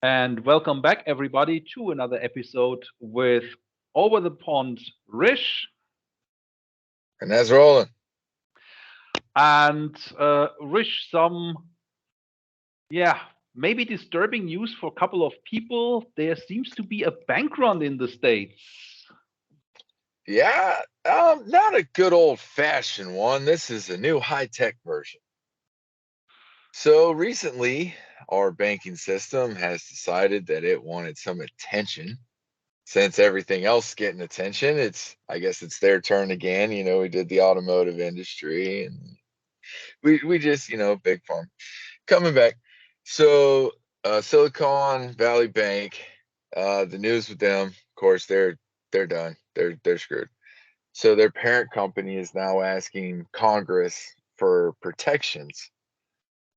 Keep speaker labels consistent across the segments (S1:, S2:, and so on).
S1: And welcome back, everybody, to another episode with Over the Pond Rish.
S2: And that's rolling.
S1: And Rish, yeah, maybe disturbing news for a couple of people. There seems to be a bank run in the States.
S2: Yeah, not a good old fashioned one. This is a new high tech version. So recently, our banking system has decided that it wanted some attention. Since everything else is getting attention, I guess it's their turn again. We did the automotive industry and we just, big farm coming back. So Silicon Valley Bank, the news with them, of course, they're done. They're screwed. So their parent company is now asking Congress for protections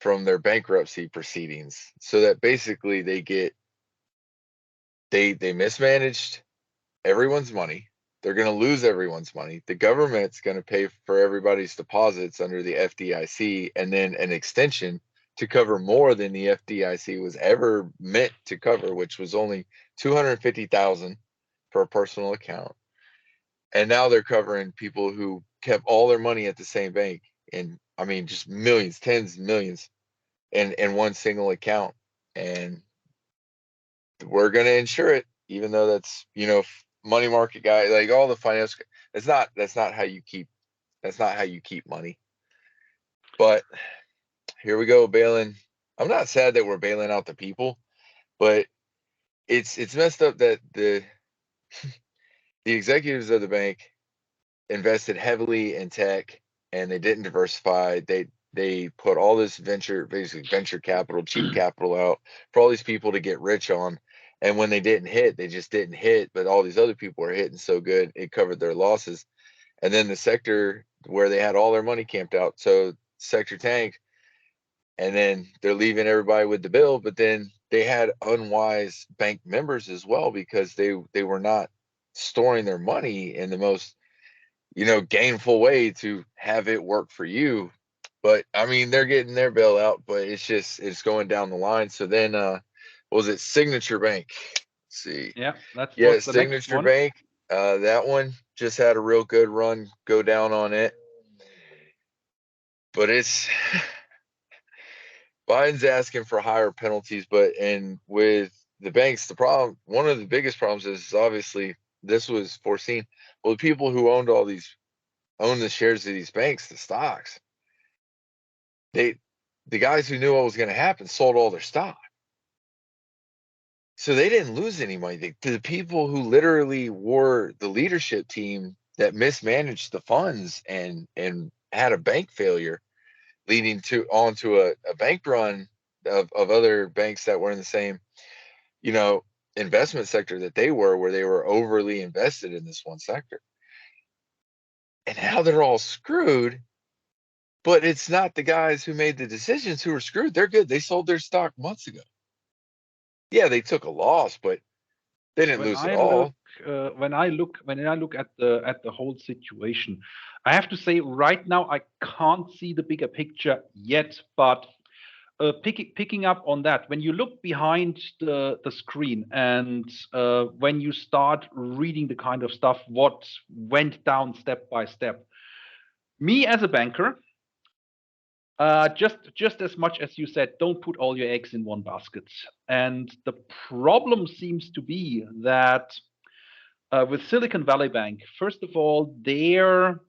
S2: from their bankruptcy proceedings, so that basically they mismanaged everyone's money. They're going to lose everyone's money. The government's going to pay for everybody's deposits under the FDIC, and then an extension to cover more than the FDIC was ever meant to cover, which was only 250,000 per personal account. And now they're covering people who kept all their money at the same bank, and I mean just millions, tens of millions in one single account. And we're going to insure it, even though that's, money market guy, like all the finance. That's not how you keep money. But here we go, bailing. I'm not sad that we're bailing out the people, but it's messed up that the executives of the bank invested heavily in tech, and they didn't diversify. They put all this basically venture capital, cheap capital out for all these people to get rich on. And when they didn't hit, they just didn't hit. But all these other people were hitting so good, it covered their losses. And then the sector where they had all their money camped out, so sector tanked, and then they're leaving everybody with the bill. But then they had unwise bank members as well, because they were not storing their money in the most gainful way to have it work for you. But I mean, they're getting their bailout, but it's going down the line. So then what was it, Signature Bank? Let's see.
S1: Yeah, that
S2: Yeah,
S1: was the next
S2: Signature
S1: one.
S2: Bank. That one just had a real good run go down on it. But it's Biden's asking for higher penalties, and with the banks, one of the biggest problems is obviously this was foreseen. Well, the people who own the shares of these banks, the stocks, they the guys who knew what was going to happen sold all their stock. So they didn't lose any money. The people who literally were the leadership team that mismanaged the funds and had a bank failure, leading onto a bank run of other banks that were in the same, you know, investment sector that they were, where they were overly invested in this one sector. And now they're all screwed. But it's not the guys who made the decisions who are screwed. They're good. They sold their stock months ago. Yeah, they took a loss, but they didn't
S1: When
S2: lose it
S1: I look,
S2: all.
S1: when I look at the whole situation, I have to say right now I can't see the bigger picture yet. But picking up on that, when you look behind the screen and when you start reading the kind of stuff what went down step by step, me as a banker, just as much as you said, don't put all your eggs in one basket. And the problem seems to be that with Silicon Valley Bank, first of all, their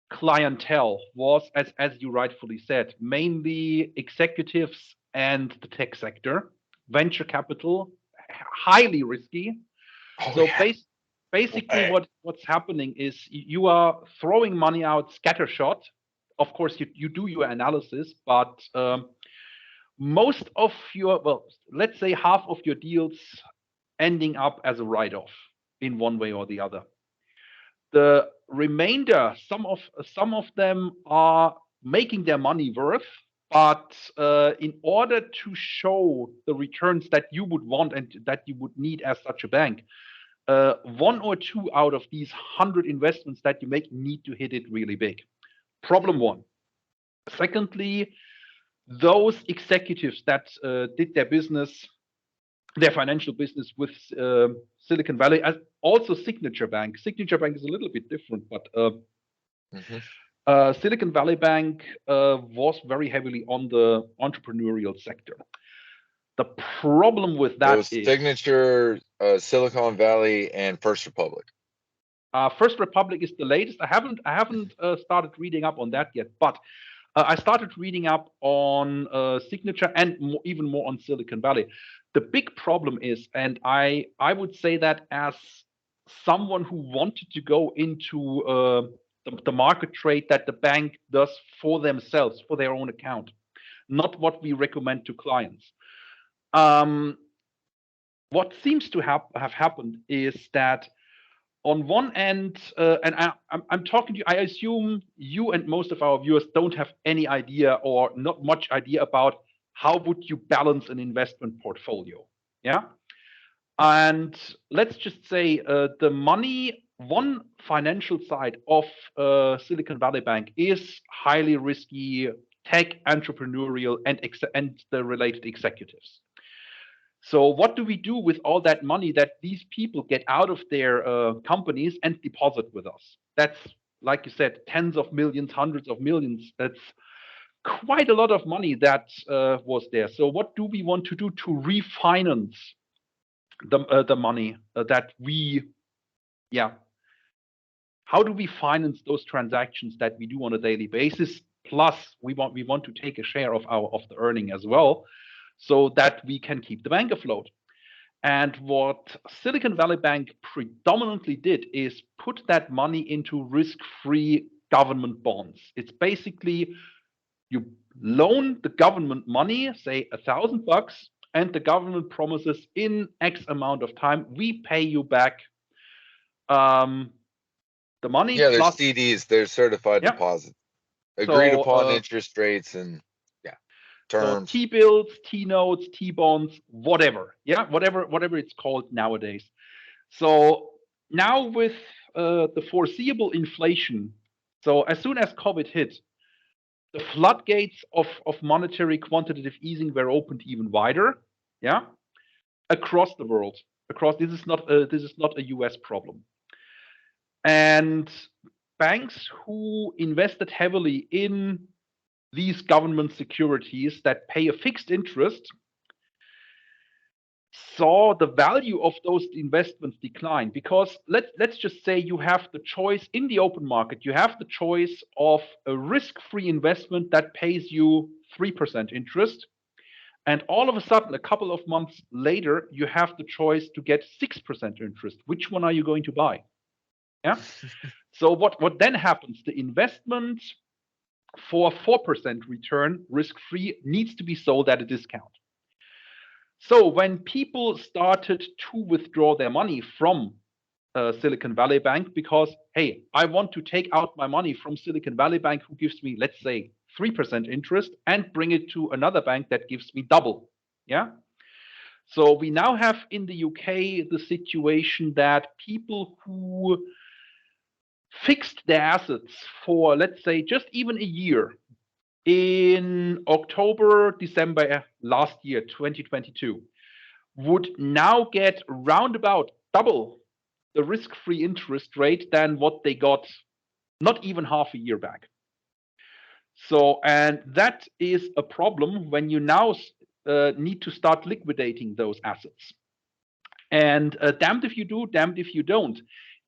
S1: clientele was, as you rightfully said, mainly executives and the tech sector, venture capital, highly risky.
S2: Oh
S1: So
S2: yeah.
S1: basically,
S2: Right.
S1: what's happening is you are throwing money out scattershot. Of course, you do your analysis, but most of your, well, let's say half of your deals ending up as a write-off in one way or the other. The remainder, some of them are making their money worth, but in order to show the returns that you would want and that you would need as such a bank, one or two out of these 100 investments that you make need to hit it really big. Problem one. Secondly, those executives that did their business their financial business with Silicon Valley, as also Signature Bank. Signature Bank is a little bit different, but Silicon Valley Bank was very heavily on the entrepreneurial sector. The problem with
S2: It
S1: that
S2: was
S1: is
S2: Signature, Silicon Valley, and First Republic.
S1: First Republic is the latest. I haven't started reading up on that yet, but I started reading up on Signature and even more on Silicon Valley. The big problem is, and I would say that as someone who wanted to go into the market trade that the bank does for themselves, for their own account, not what we recommend to clients. What seems to have happened is that on one end, and I'm talking to you, I assume you and most of our viewers don't have any idea or not much idea about how would you balance an investment portfolio. Yeah. And let's just say the money, one financial side of Silicon Valley Bank is highly risky, tech, entrepreneurial, and the related executives. So what do we do with all that money that these people get out of their companies and deposit with us? That's, like you said, tens of millions, hundreds of millions. That's quite a lot of money that was there. So what do we want to do to refinance the money that we, yeah? How do we finance those transactions that we do on a daily basis? Plus, we want to take a share of the earning as well, so that we can keep the bank afloat. And what Silicon Valley Bank predominantly did is put that money into risk-free government bonds. It's basically you loan the government money, say $1,000, and the government promises in X amount of time, we pay you back the money.
S2: Yeah, they're
S1: plus
S2: CDs, they're certified
S1: Yeah.
S2: deposits. Agreed
S1: So
S2: upon interest rates and terms.
S1: T-bills, T-notes, T-bonds, whatever. Yeah, whatever it's called nowadays. So now with the foreseeable inflation, so as soon as COVID hit, the floodgates of monetary quantitative easing were opened even wider. Yeah, across the world. This is not a US problem. And banks who invested heavily in these government securities that pay a fixed interest saw the value of those investments decline, because let's just say you have the choice in the open market, you have the choice of a risk-free investment that pays you 3% interest, and all of a sudden a couple of months later you have the choice to get 6% interest. Which one are you going to buy? Yeah. So what then happens? The investment for 4% return risk-free needs to be sold at a discount. So when people started to withdraw their money from Silicon Valley Bank, because, hey, I want to take out my money from Silicon Valley Bank, who gives me, let's say, 3% interest, and bring it to another bank that gives me double. Yeah. So we now have in the UK the situation that people who fixed their assets for, let's say, just even a year in October, December last year, 2022, would now get roundabout double the risk-free interest rate than what they got not even half a year back. So, and that is a problem when you now need to start liquidating those assets. And damned if you do, damned if you don't.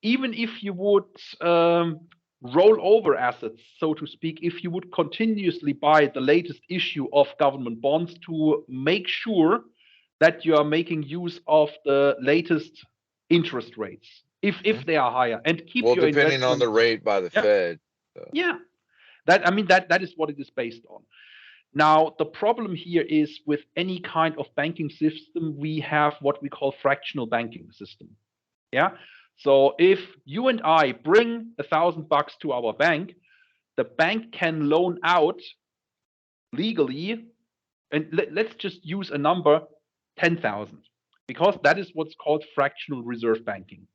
S1: Even if you would roll over assets, so to speak, if you would continuously buy the latest issue of government bonds to make sure that you are making use of the latest interest rates, if they are higher, and keep your
S2: depending on the rate by the Fed.
S1: So. Yeah, that is what it is based on. Now, the problem here is with any kind of banking system, we have what we call fractional banking system. Yeah. So if you and I bring $1,000 to our bank, the bank can loan out legally, and let's just use a number, 10,000, because that is what's called fractional reserve banking.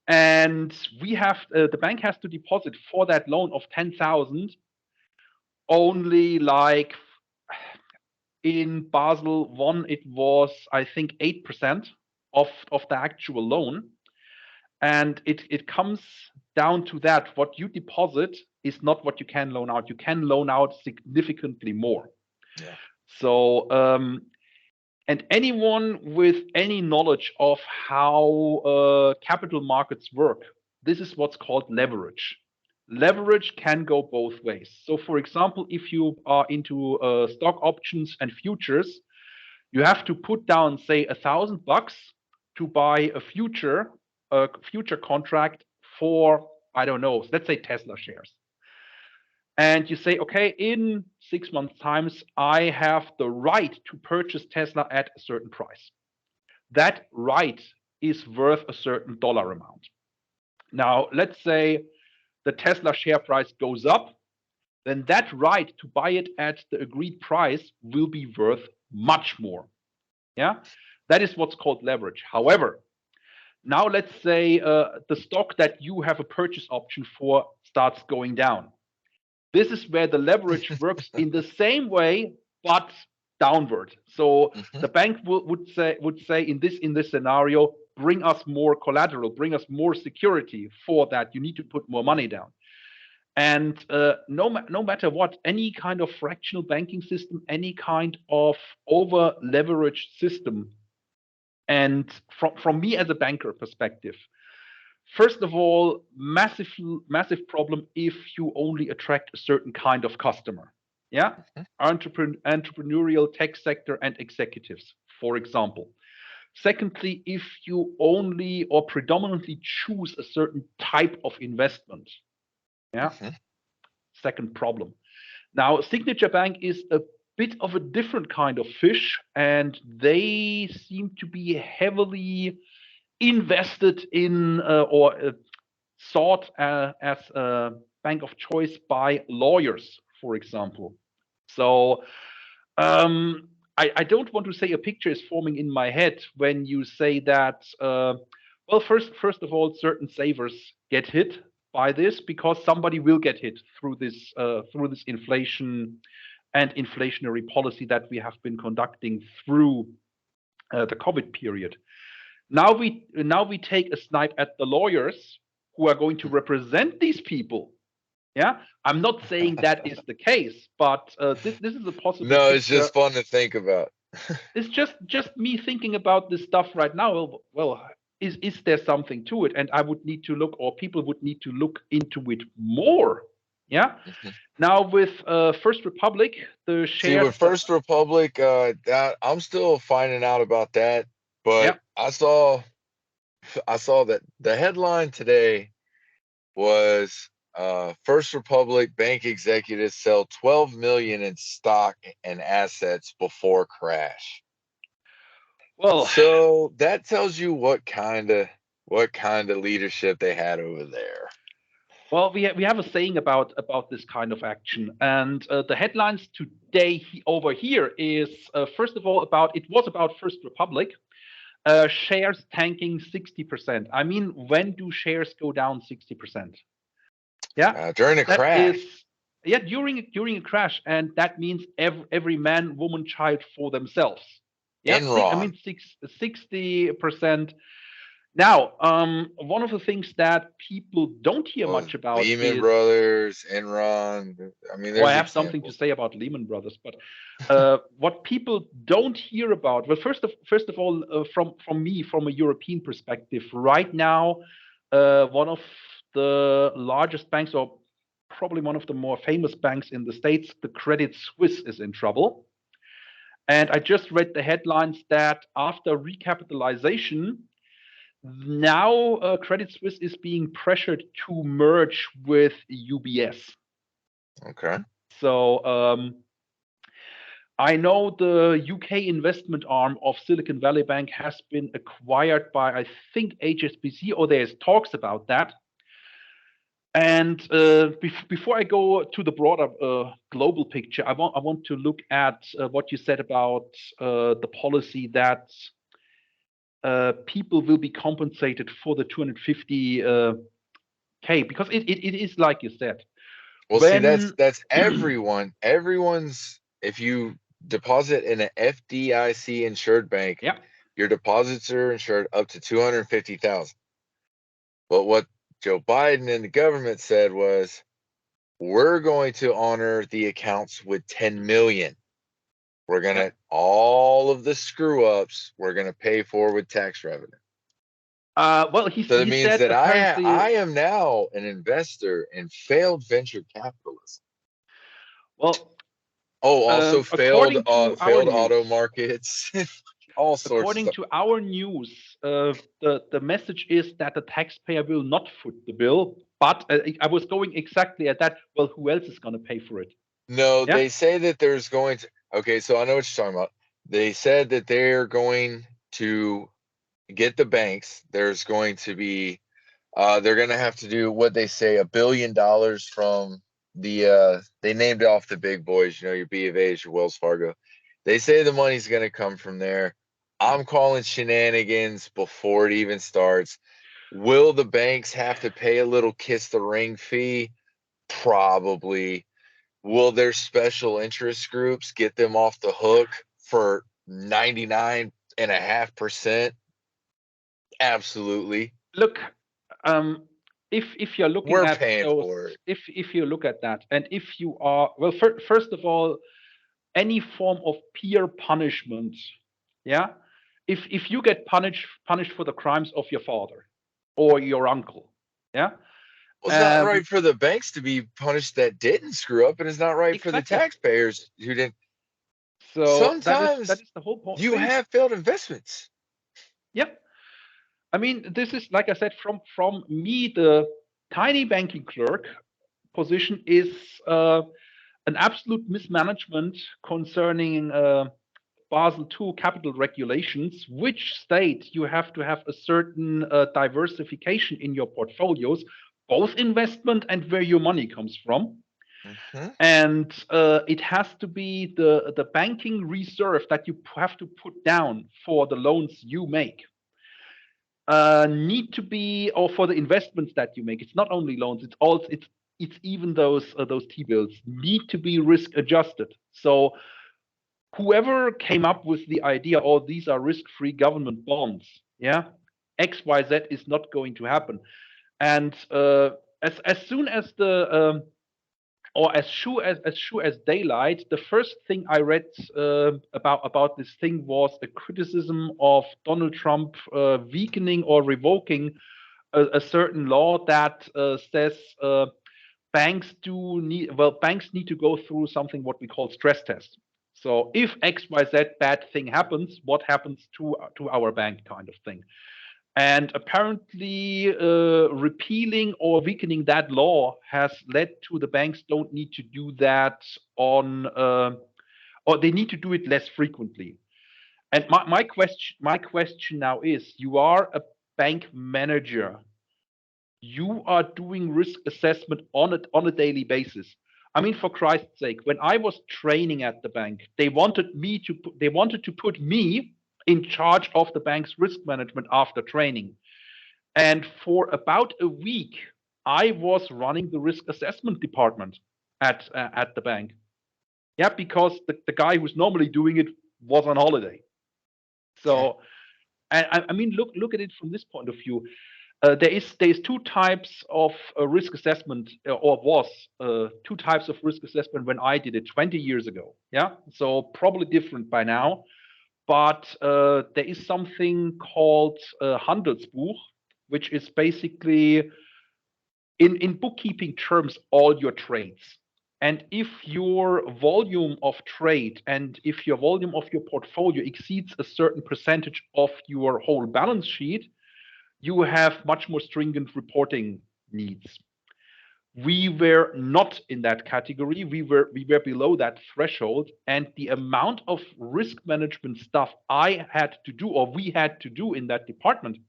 S1: And we have the bank has to deposit for that loan of 10,000 only like In Basel one, it was, I think, 8% of the actual loan. And it comes down to that. What you deposit is not what you can loan out. You can loan out significantly more.
S2: Yeah.
S1: So, and anyone with any knowledge of how capital markets work, this is what's called leverage. Leverage can go both ways. So, for example, if you are into stock options and futures, you have to put down, say, $1,000 to buy a future contract for, I don't know, let's say Tesla shares. And you say, okay, in 6 months' times, I have the right to purchase Tesla at a certain price. That right is worth a certain dollar amount. Now, let's say the Tesla share price goes up, then that right to buy it at the agreed price will be worth much more. Yeah, that is what's called leverage. However, now let's say the stock that you have a purchase option for starts going down. This is where the leverage works in the same way, but downward. So the bank would say in this scenario, bring us more collateral, bring us more security. For that, you need to put more money down. And no matter what, any kind of fractional banking system, any kind of over leveraged system, and from me as a banker perspective, first of all, massive problem if you only attract a certain kind of customer. Yeah, entrepreneurial, tech sector, and executives, for example. Secondly, if you only or predominantly choose a certain type of investment. Yeah. Second problem. Now, Signature Bank is a bit of a different kind of fish, and they seem to be heavily invested in or sought as a bank of choice by lawyers, for example. So I don't want to say a picture is forming in my head when you say that. Well, first of all, certain savers get hit by this because somebody will get hit through this inflation and inflationary policy that we have been conducting through the COVID period. Now we take a snipe at the lawyers who are going to represent these people. Yeah, I'm not saying that is the case, but this is a possible
S2: No, it's
S1: picture.
S2: just fun to think about.
S1: It's just me thinking about this stuff right now. Well, is there something to it? And I would need to look, or people would need to look into it more. Yeah. Now with First Republic, the
S2: See,
S1: shares.
S2: with First Republic, that I'm still finding out about that, but
S1: Yeah.
S2: I saw that the headline today was First Republic bank executives sell 12 million in stock and assets before crash.
S1: Well,
S2: so that tells you what kind of leadership they had over there.
S1: Well, we have a saying about this kind of action, and the headlines today over here is first of all it was about First Republic, shares tanking 60%. I mean, when do shares go down 60%? Yeah,
S2: during a crash.
S1: During a crash, and that means every man, woman, child for themselves. Yeah, I mean 60%. Now, one of the things that people don't hear much about
S2: Lehman
S1: is
S2: Brothers, Enron. I mean,
S1: I
S2: there's
S1: have something to say about Lehman Brothers, but what people don't hear about, well, first of all, from me, from a European perspective, right now, one of the largest banks, or probably one of the more famous banks in the States, the Credit Suisse, is in trouble. And I just read the headlines that after recapitalization, now Credit Suisse is being pressured to merge with UBS.
S2: Okay.
S1: So I know the UK investment arm of Silicon Valley Bank has been acquired by, I think, HSBC, or there's talks about that. And before I go to the broader global picture, I want to look at what you said about the policy that people will be compensated for the 250K, because it is like you said.
S2: Well, see, that's everyone. Everyone's, if you deposit in an FDIC insured bank,
S1: Yeah.
S2: your deposits are insured up to 250,000. But what Joe Biden and the government said was, we're going to honor the accounts with 10 million. We're going to, all of the screw ups, we're going to pay for with tax revenue.
S1: Well,
S2: So that
S1: he
S2: means
S1: said
S2: that
S1: apparently.
S2: I am now an investor in failed venture capitalism.
S1: Well,
S2: Also
S1: according to our
S2: failed
S1: news,
S2: auto markets, all sorts of
S1: according
S2: stuff.
S1: to our news, the message is that the taxpayer will not foot the bill. But I was going exactly at that. Well, who else is going to pay for it?
S2: No,
S1: Yeah.
S2: they say that there's going to. Okay, so I know what you're talking about. They said that they're going to get the banks. There's going to be. They're going to have to do what they say, $1 billion from the. They named off the big boys. You know, your B of A's, your Wells Fargo. They say the money's going to come from there. I'm calling shenanigans before it even starts. Will the banks have to pay a little kiss the ring fee? Probably. Will their special interest groups get them off the hook for 99.5%? Absolutely.
S1: Look, if you're looking
S2: We're
S1: at
S2: paying
S1: those,
S2: for it.
S1: if you look at that, and if you are, well, first of all, any form of peer punishment, yeah, if you get punished for the crimes of your father or your uncle, yeah,
S2: Well, it's not right for the banks to be punished that didn't screw up, and it's not right for the
S1: exactly.
S2: taxpayers who didn't.
S1: So that
S2: Sometimes
S1: is the whole point
S2: you
S1: thing.
S2: have failed investments.
S1: Yeah, I mean, this is, like I said, from me, the tiny banking clerk position is an absolute mismanagement concerning Basel II capital regulations, which state you have to have a certain diversification in your portfolios, both investment and where your money comes from.
S2: Mm-hmm.
S1: And it has to be the banking reserve that you have to put down for the loans you make. Need to be, or for the investments that you make. It's not only loans; it's even those T-bills need to be risk adjusted. So whoever came up with the idea, oh, these are risk-free government bonds, yeah, XYZ is not going to happen. And as soon as the or as sure as daylight, the first thing I read about this thing was a criticism of Donald Trump weakening or revoking a certain law that says banks need to go through something what we call stress test. So if XYZ bad thing happens, what happens to our bank, kind of thing. And apparently, repealing or weakening that law has led to the banks don't need to do that or they need to do it less frequently. And my question now is: you are a bank manager, you are doing risk assessment on a daily basis. I mean, for Christ's sake, when I was training at the bank, they wanted to put me in charge of the bank's risk management after training. And for about a week, I was running the risk assessment department at the bank. Yeah, because the guy who's normally doing it was on holiday. So, I mean, look at it from this point of view. There's two types of risk assessment, or was two types of risk assessment when I did it 20 years ago. Yeah, so probably different by now. But there is something called Handelsbuch, which is basically, in bookkeeping terms, all your trades. And if your volume of trade and if your volume of your portfolio exceeds a certain percentage of your whole balance sheet, you have much more stringent reporting needs. We were not in that category. We were below that threshold, and the amount of risk management stuff I had to do, or we had to do in that department,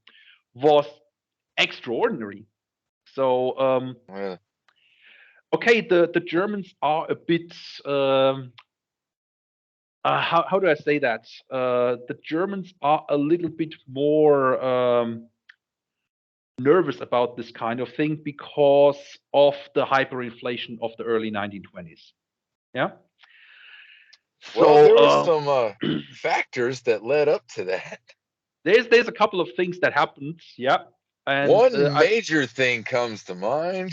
S1: was extraordinary. So okay, the Germans are a bit how do I say that? The Germans are a little bit more nervous about this kind of thing because of the hyperinflation of the early 1920s. Yeah.
S2: Well, there were
S1: So
S2: some factors that led up to that.
S1: there's a couple of things that happened, yeah, and
S2: One major thing comes to mind.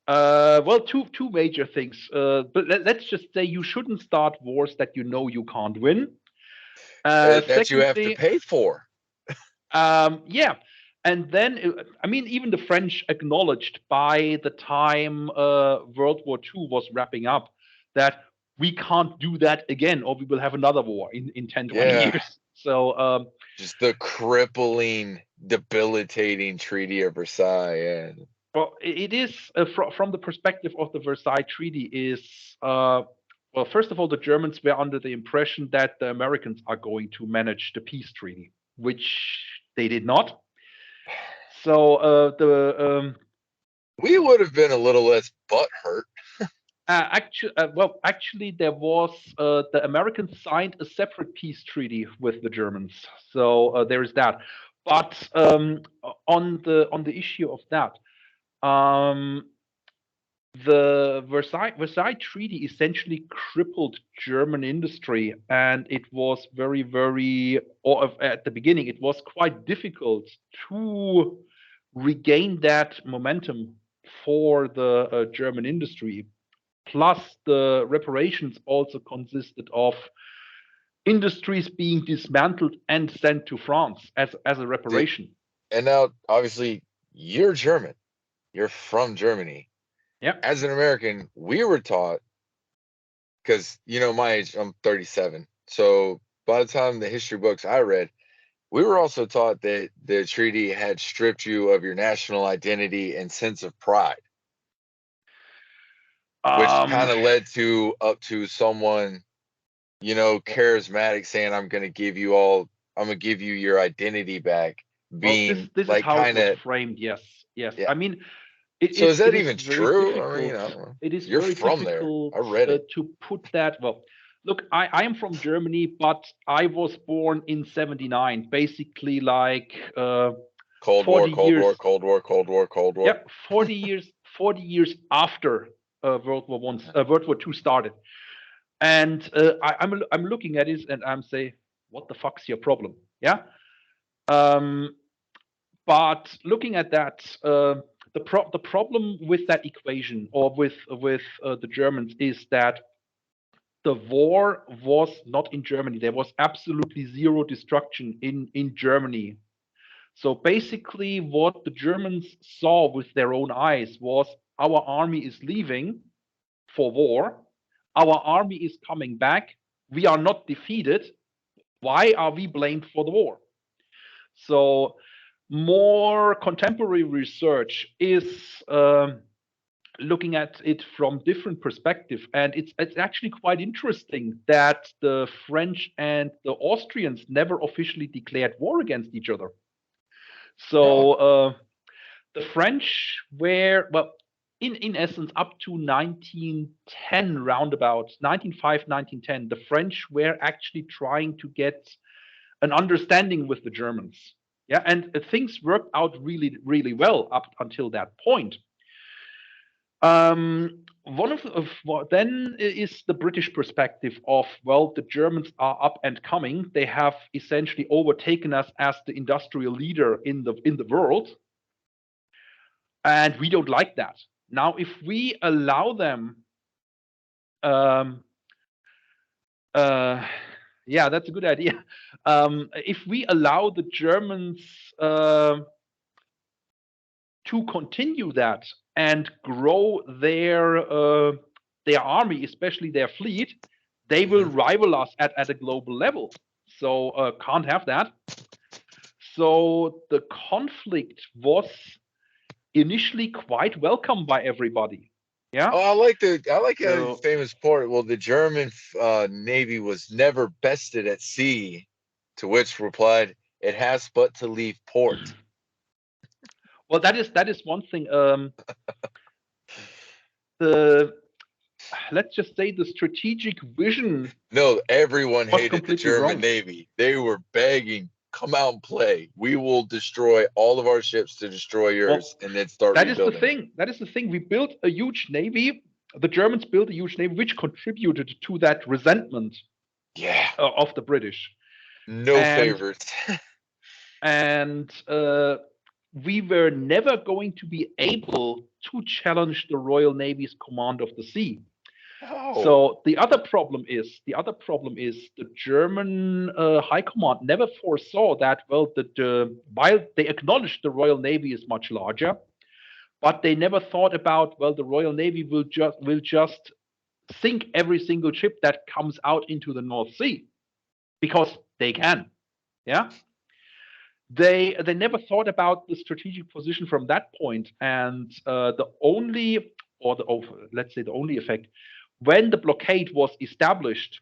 S1: well, two major things. But let's just say you shouldn't start wars that you know you can't win.
S2: That you have to
S1: Secondly,
S2: pay for.
S1: yeah, and then I mean, even the French acknowledged by the time World War II was wrapping up that we can't do that again, or we will have another war in 10, 20
S2: Yeah,
S1: years. So
S2: just the crippling, debilitating Treaty of Versailles. And
S1: well, it is from the perspective of the Versailles Treaty is well, first of all, the Germans were under the impression that the Americans are going to manage the peace treaty, which they did not. So
S2: we would have been a little less butthurt.
S1: actually, there was the Americans signed a separate peace treaty with the Germans. So there is that. But on the issue of that, um, the Versailles Treaty essentially crippled German industry, and it was at the beginning, it was quite difficult to regain that momentum for the German industry. Plus, the reparations also consisted of industries being dismantled and sent to France as a
S2: See?
S1: reparation.
S2: And now, obviously, you're German. You're from Germany.
S1: Yeah.
S2: As an American, we were taught, because my age, I'm 37. So by the time the history books I read, we were also taught that the treaty had stripped you of your national identity and sense of pride, which
S1: Um,
S2: kind of led to up to someone, charismatic saying, I'm gonna give you your identity back,
S1: well,
S2: being
S1: this is
S2: like
S1: how it was
S2: kind of,
S1: framed. Yes, yes.
S2: yeah.
S1: I mean,
S2: So is
S1: it
S2: that
S1: is
S2: even
S1: very
S2: true? I mean,
S1: difficult.
S2: I don't know.
S1: It is
S2: You're
S1: very
S2: from there.
S1: difficult
S2: I read it.
S1: to put that. Well, look, I am from Germany, but I was born in '79. Basically, like
S2: Cold War,
S1: 40
S2: Cold War,
S1: years.
S2: Cold War, Cold War, Cold War.
S1: Yeah, 40 years after World War II started. And I'm looking at it and I'm saying, what the fuck's your problem? Yeah. Um, but looking at that, the problem with that equation or with the Germans is that the war was not in Germany. There was absolutely zero destruction in Germany. So basically, what the Germans saw with their own eyes was our army is leaving for war. Our army is coming back. We are not defeated. Why are we blamed for the war? So more contemporary research is looking at it from different perspective, and it's actually quite interesting that the French and the Austrians never officially declared war against each other.
S2: Oh,
S1: So the French were, well, in essence, up to 1910, roundabout 1905, 1910, the French were actually trying to get an understanding with the Germans. Yeah, and things worked out really, really well up until that point. Then is the British perspective of, well, the Germans are up and coming. They have essentially overtaken us as the industrial leader in the world, and we don't like that. Now, if we allow them, um, uh, yeah, that's a good idea. If we allow the Germans to continue that and grow their army, especially their fleet, they will rival us at a global level. So can't have that. So the conflict was initially quite welcome by everybody. Yeah.
S2: Oh, I like a
S1: So
S2: famous port. Well, the German Navy was never bested at sea, to which replied, "It has but to leave port."
S1: well, that is one thing. The Let's just say the strategic vision
S2: No, everyone
S1: was
S2: hated the
S1: completely
S2: German
S1: wrong.
S2: Navy. They were begging, "Come out and play. We will destroy all of our ships to destroy yours,
S1: Well,
S2: and then start
S1: that is the
S2: rebuilding."
S1: thing. That is the thing. We built a huge navy. the Germans built a huge navy, which contributed to that resentment
S2: Yeah.
S1: of the British.
S2: No
S1: And
S2: favorites.
S1: we were never going to be able to challenge the Royal Navy's command of the sea.
S2: Oh.
S1: So the other problem is the German High Command never foresaw that. Well, while they acknowledged the Royal Navy is much larger, but they never thought about, well, the Royal Navy will just sink every single ship that comes out into the North Sea, because they can. Yeah. They never thought about the strategic position from that point, and the only, or the let's say the only effect, when the blockade was established,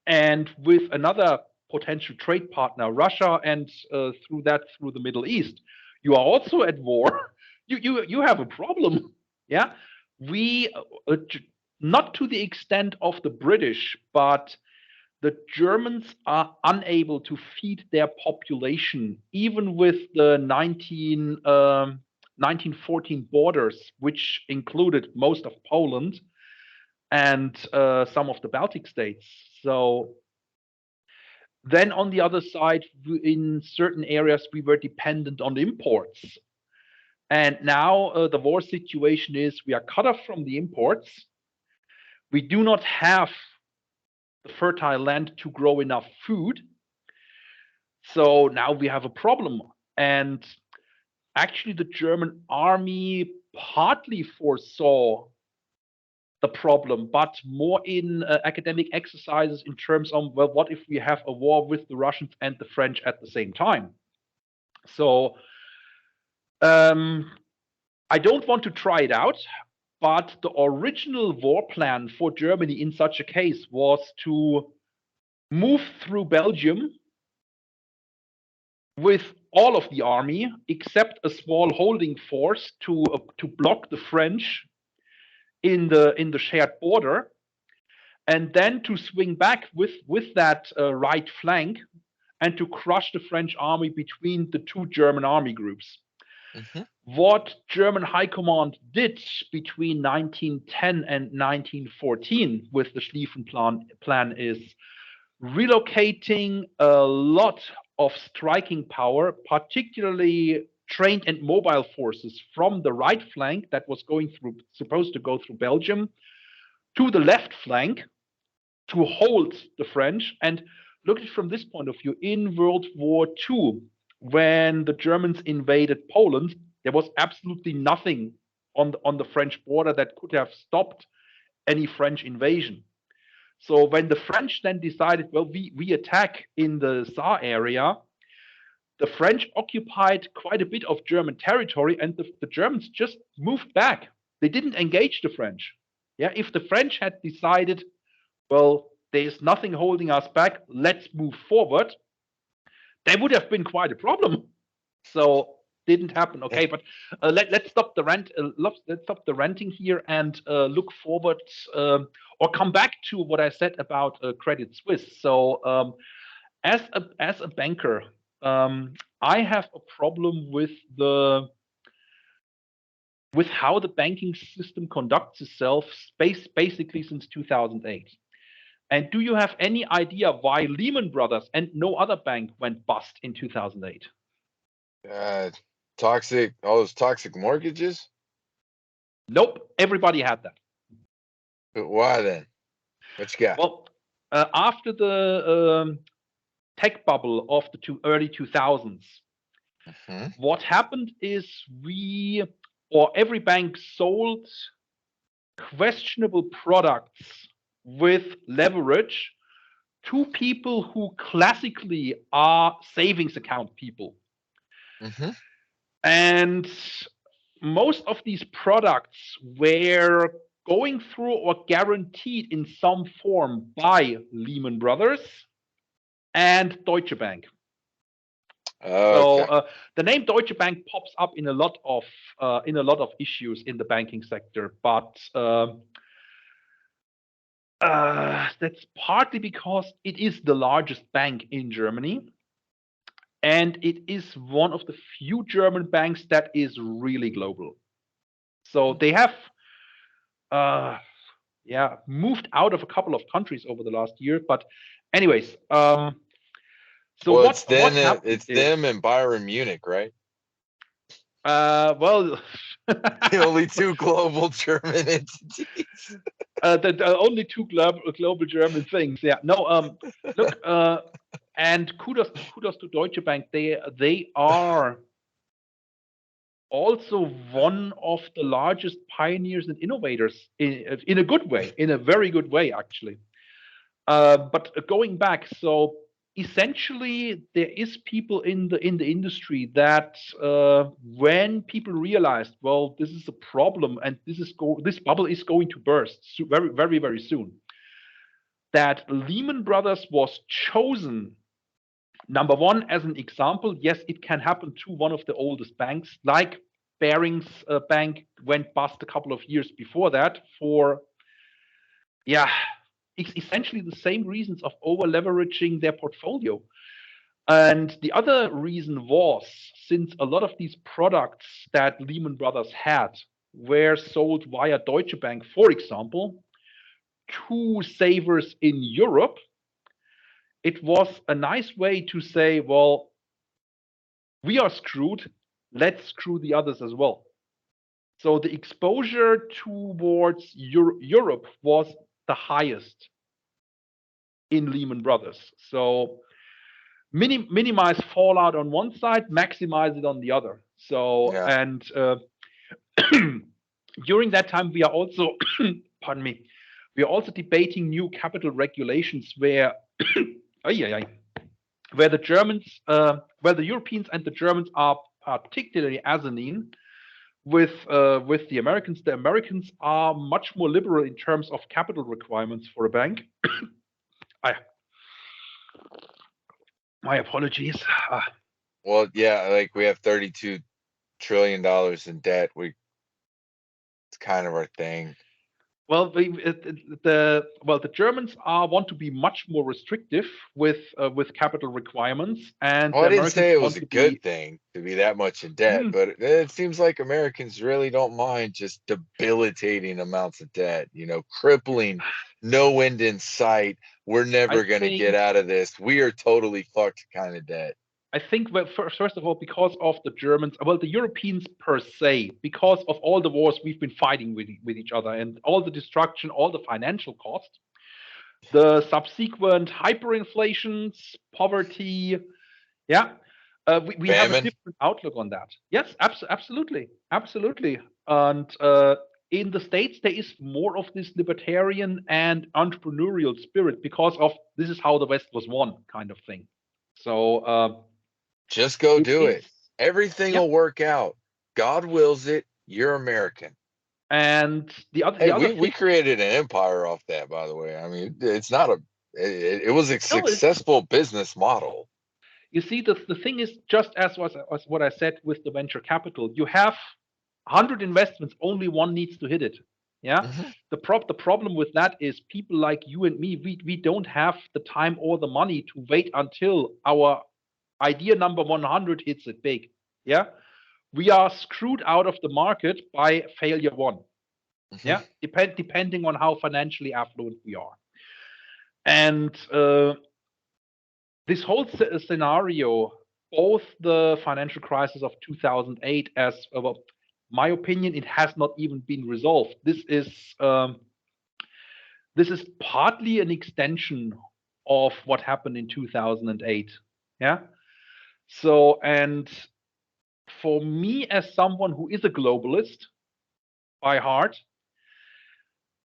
S1: and with another potential trade partner, Russia, and through the Middle East, you are also at war. You have a problem. Yeah, we not to the extent of the British, but the Germans are unable to feed their population, even with the 1914 borders, which included most of Poland and some of the Baltic states. So then on the other side, in certain areas, we were dependent on imports. And now the war situation is we are cut off from the imports. We do not have the fertile land to grow enough food. So now we have a problem. And actually, the German army partly foresaw the problem, but more in academic exercises in terms of, well, what if we have a war with the Russians and the French at the same time? So I don't want to try it out, but the original war plan for Germany in such a case was to move through Belgium with all of the army except a small holding force to block the French in the shared border, and then to swing back with that right flank and to crush the French army between the two German army groups. Mm-hmm. What German High Command did between 1910 and 1914 with the Schlieffen plan is relocating a lot of striking power, particularly trained and mobile forces, from the right flank that was supposed to go through Belgium to the left flank to hold the French. And look at it from this point of view, in World War II, when the Germans invaded Poland, there was absolutely nothing on the French border that could have stopped any French invasion. So when the French then decided, well, we attack in the Saar area, the French occupied quite a bit of German territory, and the Germans just moved back. They didn't engage the French. Yeah, if the French had decided, well, there's nothing holding us back, let's move forward, there would have been quite a problem. So didn't happen. Okay, but let's stop the rant. Let's stop the ranting here and look forward, or come back to what I said about Credit Suisse. So as a banker, I have a problem with how the banking system conducts itself basically since 2008. And do you have any idea why Lehman Brothers and no other bank went bust in 2008?
S2: All those toxic mortgages?
S1: Nope, everybody had that.
S2: But why then? What you got?
S1: Well, after the tech bubble of the early 2000s, what happened is every bank sold questionable products with leverage to people who classically are savings account people. Mm-hmm. And most of these products were going through or guaranteed in some form by Lehman Brothers and Deutsche Bank. So the name Deutsche Bank pops up in a lot of issues in the banking sector, but that's partly because it is the largest bank in Germany, and it is one of the few German banks that is really global. So they have moved out of a couple of countries over the last year. But anyways, so
S2: Well,
S1: what happened
S2: it's
S1: is,
S2: them and Bayern Munich, right?
S1: well,
S2: The only two global German entities.
S1: the only two global German things. Yeah. No. Look. And kudos to Deutsche Bank. They are also one of the largest pioneers and innovators in a good way, in a very good way, actually. But going back, so essentially, there is people in the industry that when people realized, well, this is a problem and this bubble is going to burst very, very, very soon. That Lehman Brothers was chosen, number one, as an example. Yes, it can happen to one of the oldest banks, like Barings Bank went bust a couple of years before that for, yeah, essentially the same reasons of over leveraging their portfolio. And the other reason was, since a lot of these products that Lehman Brothers had were sold via Deutsche Bank, for example, to savers in Europe, it was a nice way to say, well, we are screwed, let's screw the others as well. So the exposure towards Europe was the highest in Lehman Brothers. So minimize fallout on one side, maximize it on the other. So,
S2: Yeah.
S1: and during that time, we are also, pardon me, we are also debating new capital regulations where, where the Germans, where the Europeans and the Germans are particularly asinine with the Americans. The Americans are much more liberal in terms of capital requirements for a bank. My apologies.
S2: Well, yeah, like we have $32 trillion in debt. It's kind of our thing.
S1: Well, the Germans want to be much more restrictive with capital requirements, and
S2: Well,
S1: the
S2: I didn't
S1: Americans
S2: say it was
S1: want
S2: a
S1: to
S2: good
S1: be.
S2: thing to be that much in debt,
S1: Hmm,
S2: but it seems like Americans really don't mind just debilitating amounts of debt, crippling, no end in sight. We're
S1: I
S2: never going to get
S1: think
S2: out of this. We are totally fucked kind of debt.
S1: well, first of all, because of the Germans, well, the Europeans per se, because of all the wars we've been fighting with each other and all the destruction, all the financial cost, the subsequent hyperinflations, poverty. Yeah, we have a
S2: Famine.
S1: different outlook on that. Yes, absolutely, absolutely. And in the States, there is more of this libertarian and entrepreneurial spirit because of this is how the West was won kind of thing. So
S2: Just go
S1: it
S2: do
S1: is,
S2: it. Everything
S1: yeah.
S2: will work out. God wills it. You're American.
S1: And
S2: Hey,
S1: the other
S2: we
S1: thing,
S2: created an empire off that, by the way. I mean, it's not it was a
S1: no, is
S2: successful business model.
S1: you see the thing is just as what I said with the venture capital. You have 100 investments, only one needs to hit it. Yeah.
S2: Mhm.
S1: The problem with that is people like you and me, we don't have the time or the money to wait until our idea number 100 hits it big. Yeah. We are screwed out of the market by failure one.
S2: Mhm.
S1: Yeah. Depending on how financially affluent we are. And this whole scenario, both the financial crisis of 2008, as well, my opinion, it has not even been resolved. This is partly an extension of what happened in 2008. Yeah. So, and for me, as someone who is a globalist by heart,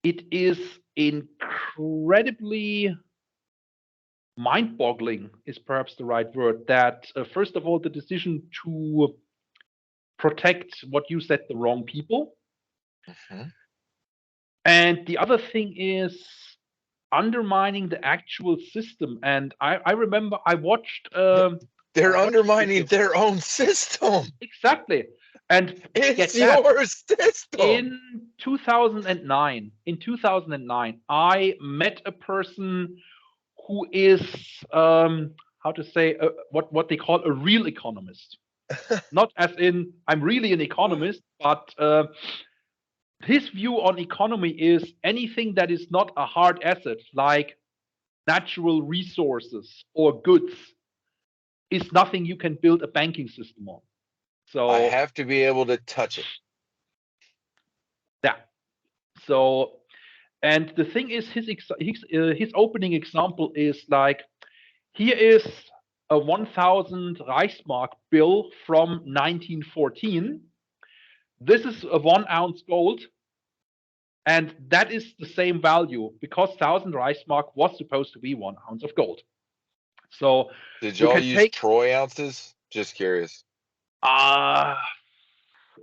S1: it is incredibly mind-boggling is perhaps the right word, that first of all the decision to protect what you said, the wrong people,
S2: Mhm.
S1: and the other thing is undermining the actual system. And I remember I
S2: They're
S1: watched a
S2: undermining
S1: video.
S2: their own system.
S1: Exactly. And
S2: It's
S1: get that,
S2: your system.
S1: in 2009 I met a person who is how to say what they call a real economist, not as in I'm really an economist, but his view on economy is anything that is not a hard asset, like natural resources or goods, is nothing you can build a banking system on.
S2: I
S1: So
S2: have to be able to touch it.
S1: yeah. So, and the thing is, his opening example is like, here is a 1,000 Reichsmark bill from 1914. This is a 1 ounce gold, and that is the same value because 1,000 Reichsmark was supposed to be 1 ounce of gold. So
S2: Did
S1: you
S2: y'all
S1: can
S2: use
S1: take
S2: troy ounces? Just curious.
S1: uh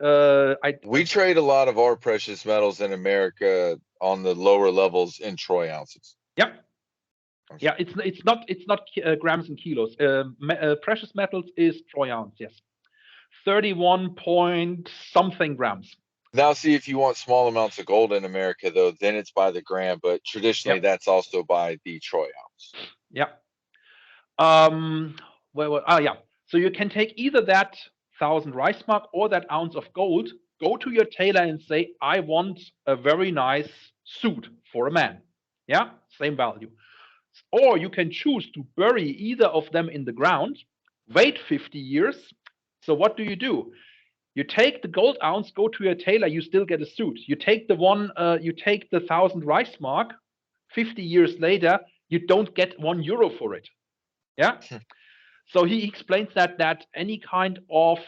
S1: I
S2: We trade a lot of our precious metals in America on the lower levels in troy ounces.
S1: yeah.
S2: Okay.
S1: Yeah, it's not grams and kilos. Precious metals is troy ounce, yes, 31 point something grams.
S2: Now, see, if you want small amounts of gold in America, though, then it's by the gram, but traditionally
S1: Yeah,
S2: that's also by the troy ounce.
S1: yeah. Yeah. So you can take either that 1,000 Reichsmark or that ounce of gold. Go to your tailor and say, I want a very nice suit for a man. Yeah, same value. Or you can choose to bury either of them in the ground, wait 50 years. So what do? You take the gold ounce, go to your tailor, you still get a suit. You take you take the 1,000 Reichsmark. 50 years later, you don't get €1 for it. Yeah. So he explains that any kind of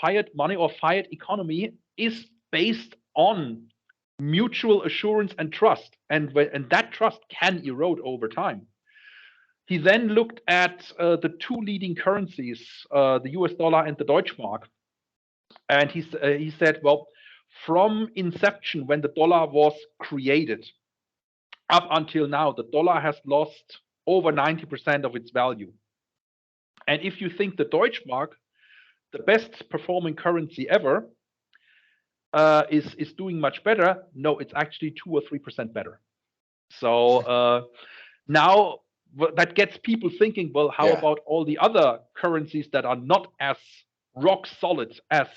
S1: fiat money or fiat economy is based on mutual assurance and trust, and that trust can erode over time. He then looked at the two leading currencies, the US dollar and the Deutschmark, and he said, well, from inception, when the dollar was created, up until now, the dollar has lost over 90% of its value. And if you think the Deutschmark, the best performing currency ever, is doing much better, no, it's actually 2 or 3% better. So now that gets people thinking, well, how
S2: Yeah.
S1: about all the other currencies that are not as rock solid as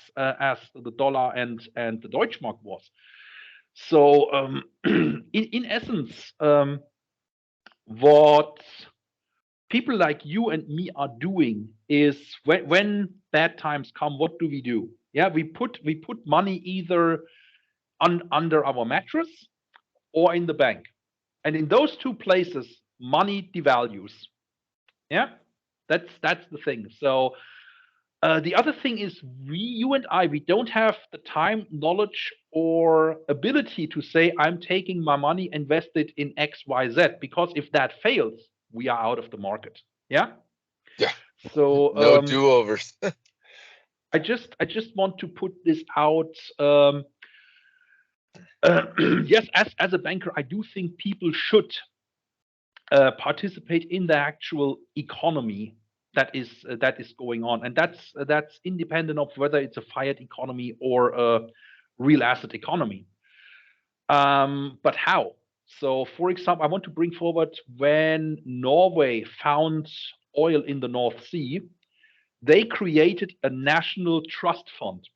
S1: the dollar and the Deutschmark was? So in essence, what people like you and me are doing is when bad times come, what do? Yeah, we put money either under our mattress or in the bank, and in those two places, money devalues. Yeah, that's the thing. So the other thing is, you and I, we don't have the time, knowledge, or ability to say, I'm taking my money, invested in X, Y, Z, because if that fails, we are out of the market. Yeah.
S2: Yeah.
S1: So
S2: No do-overs.
S1: I just want to put this out. Yes, as a banker, I do think people should participate in the actual economy that is going on, and that's independent of whether it's a fiat economy or a real asset economy. But how? So, for example, I want to bring forward when Norway found oil in the North Sea, they created a national trust fund,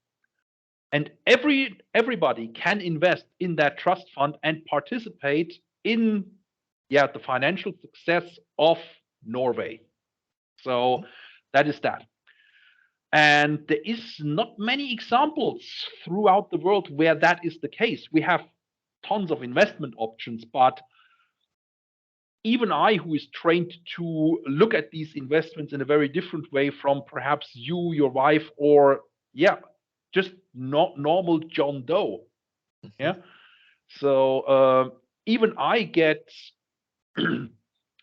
S1: and everybody can invest in that trust fund and participate in, yeah, the financial success of Norway. So that is that. And there is not many examples throughout the world where that is the case. We have tons of investment options, but even I, who is trained to look at these investments in a very different way from perhaps you, your wife, or yeah, just not normal John Doe. Yeah. So even I get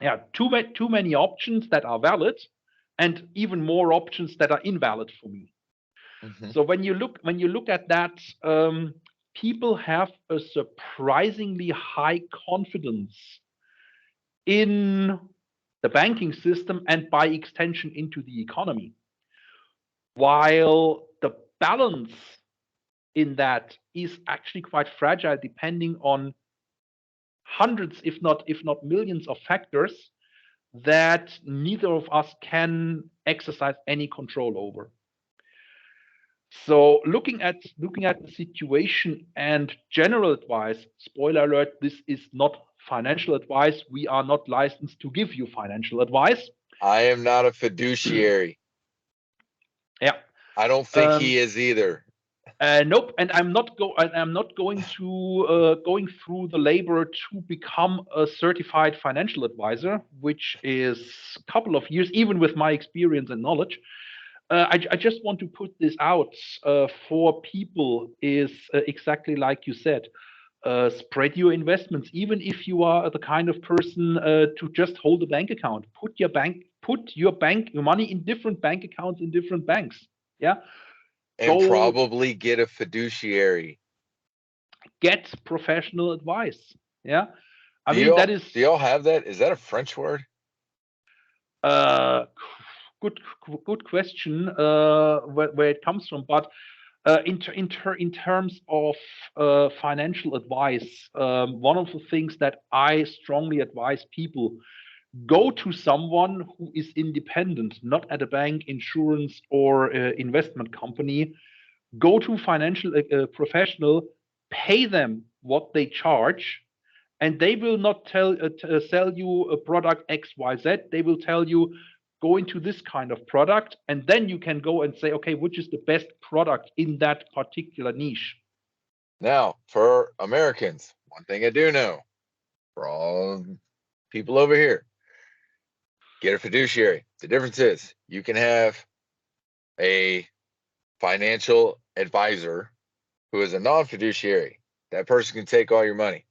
S1: yeah, too many options that are valid, and even more options that are invalid for me.
S2: Mm-hmm.
S1: So when you look at that, people have a surprisingly high confidence in the banking system and by extension into the economy, while the balance in that is actually quite fragile, depending on hundreds, if not millions of factors that neither of us can exercise any control over. So looking at the situation and general advice, spoiler alert, this is not financial advice. We are not licensed to give you financial advice.
S2: I am not a fiduciary.
S1: Yeah.
S2: I don't think he is either.
S1: Nope, and I'm not going to going through the labor to become a certified financial advisor, which is a couple of years, even with my experience and knowledge. I just want to put this out for people is exactly like you said. Spread your investments, even if you are the kind of person to just hold a bank account. Put your money in different bank accounts in different banks. Yeah,
S2: And
S1: go
S2: probably get a fiduciary.
S1: get professional advice. Yeah, I
S2: Do
S1: mean that
S2: y'all
S1: is
S2: do y'all have that? Is that a French word?
S1: uh, good good question where it comes from, but in terms of financial advice, one of the things that I strongly advise people, go to someone who is independent, not at a bank, insurance, or investment company. Go to financial professional, pay them what they charge, and they will not sell you a product XYZ. They will tell you, go into this kind of product, and then you can go and say, okay, which is the best product in that particular niche.
S2: Now, for Americans, one thing I do know, for all people over here, get a fiduciary. The difference is you can have a financial advisor who is a non-fiduciary. That person can take all your money.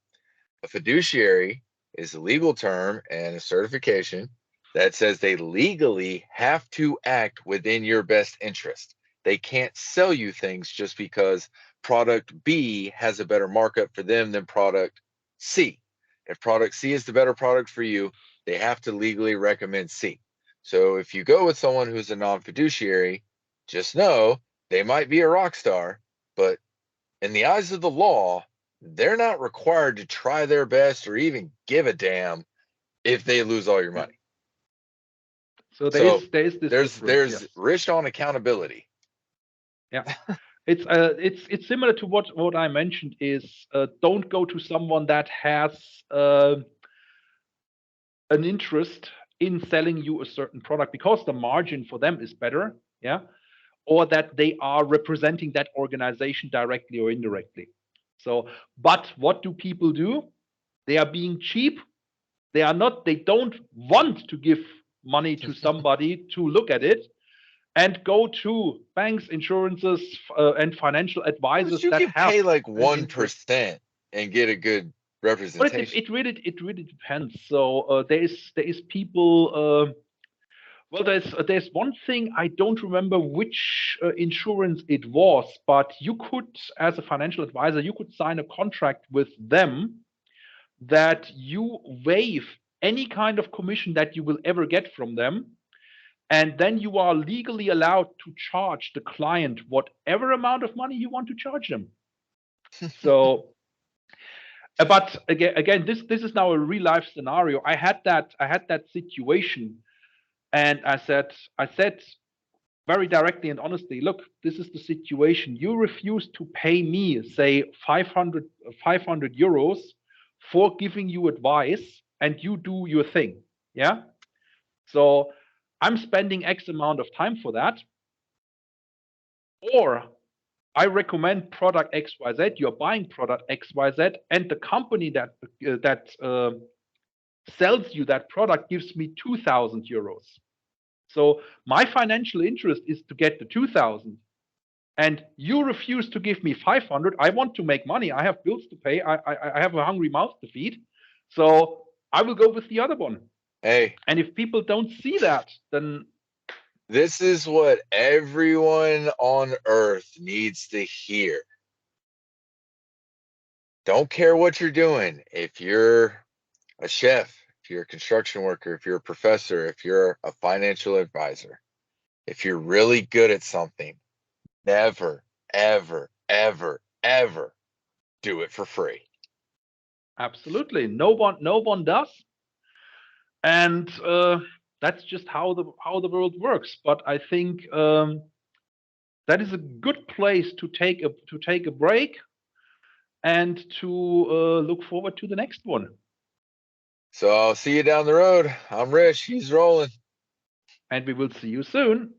S2: A fiduciary is a legal term and a certification that says they legally have to act within your best interest. They can't sell you things just because product B has a better markup for them than product C. If product C is the better product for you, they have to legally recommend C. So if you go with someone who's a non-fiduciary, just know they might be a rock star, but in the eyes of the law, they're not required to try their best or even give a damn if they lose all your
S1: Yeah.
S2: money.
S1: So
S2: So
S1: there is this difference.
S2: there's
S1: Yes.
S2: Rish on accountability.
S1: Yeah. It's similar to what I mentioned is don't go to someone that has an interest in selling you a certain product because the margin for them is better, yeah, or that they are representing that organization directly or indirectly. So, but what do people do? They are being cheap. They don't want to give money to somebody to look at it and go to banks, insurances, and financial
S2: But
S1: advisors
S2: you
S1: that
S2: can
S1: have
S2: pay like
S1: an interest.
S2: 1% and get a good
S1: But
S2: representation.
S1: it really depends. So there is people. Well, there's one thing I don't remember which insurance it was, but you could, as a financial advisor, you could sign a contract with them that you waive any kind of commission that you will ever get from them, and then you are legally allowed to charge the client whatever amount of money you want to charge them. So, but again, this is now a real life scenario. I had that situation, and I said very directly and honestly, look, this is the situation. You refuse to pay me, say, 500 euros for giving you advice, and you do your thing. Yeah. So I'm spending X amount of time for that. Or I recommend product XYZ, you're buying product XYZ, and the company that sells you that product gives me 2,000 euros. So my financial interest is to get the 2,000, and you refuse to give me 500. I want to make money. I have bills to pay. I have a hungry mouth to feed. So I will go with the other one.
S2: Hey,
S1: And if people don't see that, then
S2: this is what everyone on earth needs to hear. Don't care what you're doing. If you're a chef, if you're a construction worker, if you're a professor, if you're a financial advisor, if you're really good at something, never, ever, ever, ever do it for free.
S1: absolutely no one does. And that's just how the world works. But I think that is a good place to take a break and to look forward to the next one.
S2: So I'll see you down the road. I'm Rish. He's Roland.
S1: And we will see you soon.